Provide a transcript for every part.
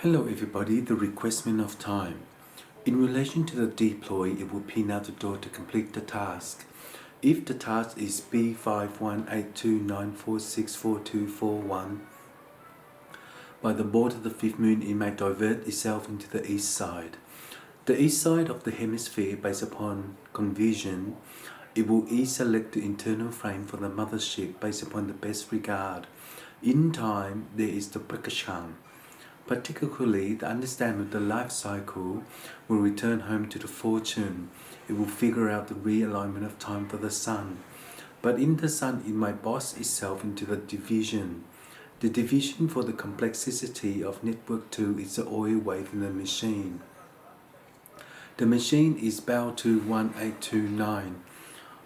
Hello everybody, the requestment of time. In relation to the deploy, it will pin out the door to complete the task. If the task is B518294644241, by the board of the fifth moon, it may divert itself into the east side. The east side of the hemisphere, based upon conversion, it will select the internal frame for the mothership based upon the best regard. In time, there is the Prakashang. Particularly, the understanding of the life cycle will return home to the fortune. It will figure out the realignment of time for the sun. But in the sun, it might boss itself into the division. The division for the complexity of network 2 is the oil wave in the machine. The machine is bound to 1829.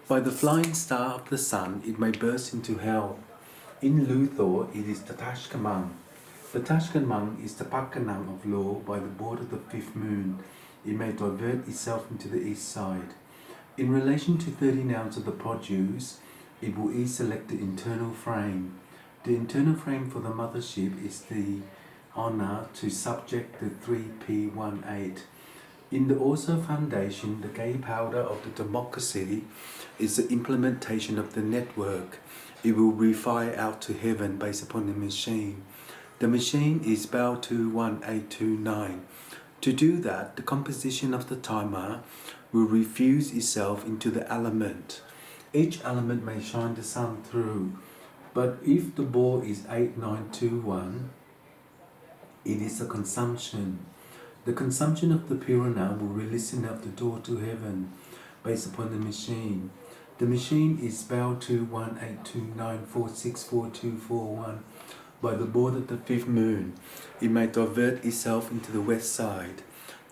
By the flying star of the sun, it may burst into hell. In Luthor, it is the Tashkamang. The Tashkamang is the Pakanang of law by the board of the fifth moon. It may divert itself into the east side. In relation to 30 nouns of the produce, it will select the internal frame. The internal frame for the mothership is the honor to subject the 3P18. In the Orso Foundation, the gay powder of the democracy is the implementation of the network. It will refire out to heaven based upon the machine. The machine is bound to 1829. To do that, the composition of the timer will refuse itself into the element. Each element may shine the sun through, but if the ball is 8921, it is a consumption. The consumption of the Purana will release out the door to heaven based upon the machine. The machine is bound to 1829464241. By the board of the fifth moon, it may divert itself into the west side.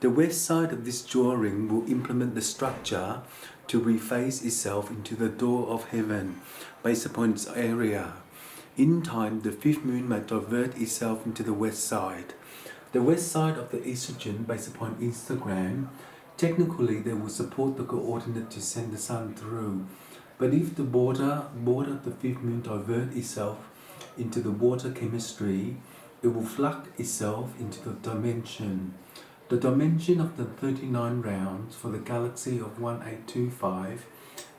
The west side of this drawing will implement the structure to reface itself into the door of heaven based upon its area. In time, the fifth moon may divert itself into the west side. The west side of the estrogen based upon Instagram, technically they will support the coordinate to send the sun through. But if the border of the fifth moon divert itself into the water chemistry, it will flux itself into the dimension. The dimension of the 39 rounds for the galaxy of 1825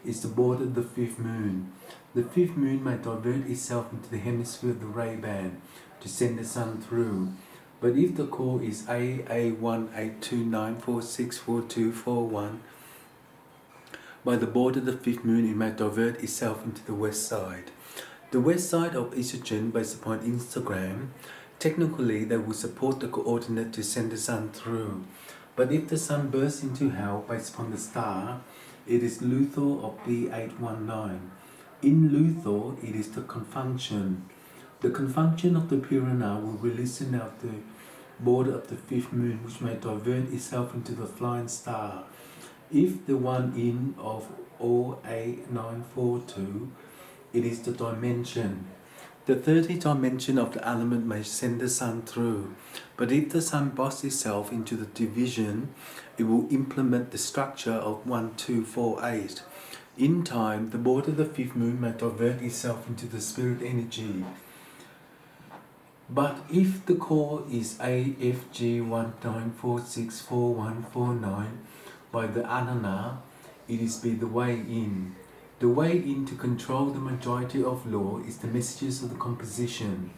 is the border of the fifth moon. The fifth moon may divert itself into the hemisphere of the ray band to send the sun through. But if the core is AA1829464241, by the border of the fifth moon, it may divert itself into the west side. The west side of estrogen based upon Instagram, technically they will support the coordinate to send the sun through. But if the sun bursts into hell based upon the star, it is Luthor of B819. In Luthor, it is the confunction. The confunction of the Purana will release out the border of the fifth moon, which may divert itself into the flying star. If the one in of OA942, it is the dimension. The 30 dimension of the element may send the sun through, but if the sun bosses itself into the division, it will implement the structure of 1248. In time, the border of the fifth moon may divert itself into the spirit energy. But if the core is AFG19464149 by the Anana, it is be the way in. The way in to control the majority of law is the messages of the composition.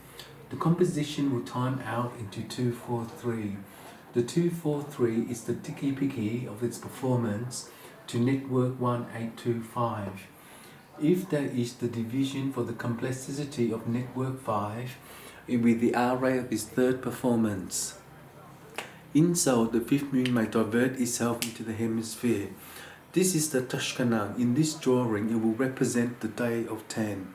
The composition will time out into 243. The 243 is the ticky-picky of its performance to network 1825. If there is the division for the complexity of network 5, it will be the array of its third performance. In so, the fifth moon may divert itself into the hemisphere. This is the Tashkanang. In this drawing, it will represent the day of 10.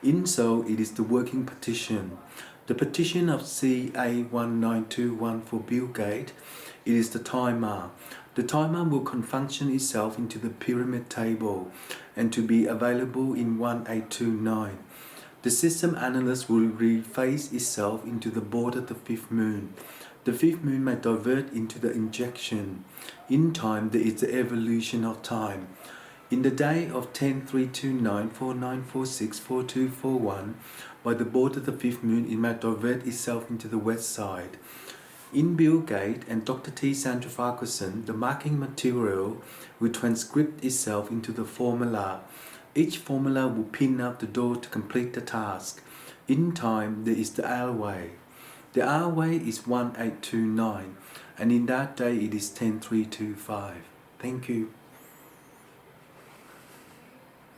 In so, it is the working petition. The petition of CA1921 for Bill Gates, it is the timer. The timer will confunction itself into the pyramid table and to be available in 1829. The system analyst will reface itself into the border of the fifth moon. The fifth moon may divert into the injection. In time, there is the evolution of time. In the day of 10-329-4946-4241, by the border of the fifth moon, it may divert itself into the west side. In Bill Gates and Dr. T. Sandra Farquharson, the marking material will transcript itself into the formula. Each formula will pin up the door to complete the task. In time, there is the hour way. The hour way is 1829, and in that day it is 10325. Thank you.